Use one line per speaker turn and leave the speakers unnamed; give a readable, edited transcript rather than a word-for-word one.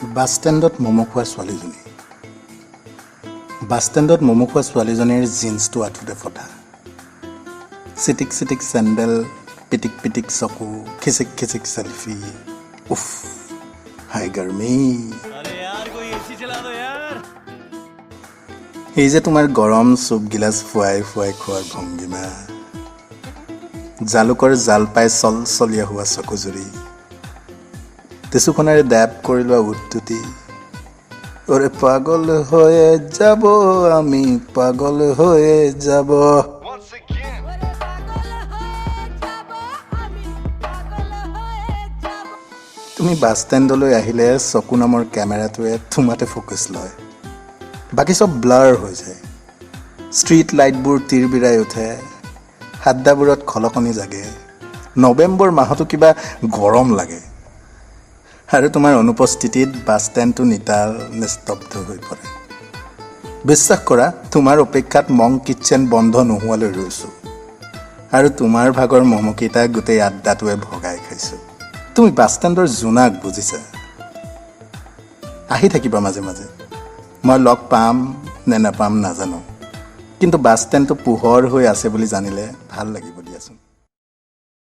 bus ষ্টেণ্ডত ম'ম' খোৱা ছোৱালীজনী বাছ ষ্টেণ্ডত ম'ম' খোৱা ছোৱালীজনীৰ জিন্সটো আঁঠুতে ফটা চিটিক চিটিক চেণ্ডেল পিটিক পিটিক চকু খিচিক খিচিক চেলফি উফ হাই গৰমি এই যে তোমাৰ গৰম চুপ গিলাচ ফুৱাই ফুৱাই খোৱাৰ ভংগিমা জালুকৰ জাল পাই চলচলীয়া হোৱা চকুজুৰি টেচুখনেৰে ডেপ কৰি লোৱা উদ্ধতি ওরে পাগল হয়ে যাব আমি পাগল হয়ে যাব তুমি বাছ ষ্টেণ্ডলৈ আহিলে চকু নামৰ কেমেৰাটোৱে তোমাতে ফ'কাছ লয় বাকী চব ব্লাৰ হৈ যায় ষ্ট্ৰীট লাইটবোৰ তিৰবিৰাই উঠে হাদ্দাবোৰত খলকনি জাগে নৱেম্বৰ মাহতো কিবা গৰম লাগে আৰু তোমাৰ অনুপস্থিতিত বাছ ষ্টেণ্ডটো নিতাল নিস্তব্ধ হৈ পৰে বিশ্বাস কৰা তোমাৰ অপেক্ষাত মং কিটচেন বন্ধ নোহোৱালৈ ৰৈছোঁ আৰু তোমাৰ ভাগৰ মমকেইটা গোটেই আড্ডাটোৱে ভগাই খাইছোঁ তুমি বাছ ষ্টেণ্ডৰ জোনাক বুজিছা আহি থাকিবা মাজে মাজে মই লগ পাম নে নাপাম নাজানো কিন্তু বাছ ষ্টেণ্ডটো পোহৰ হৈ আছে বুলি জানিলে ভাল লাগিব দিয়াচোন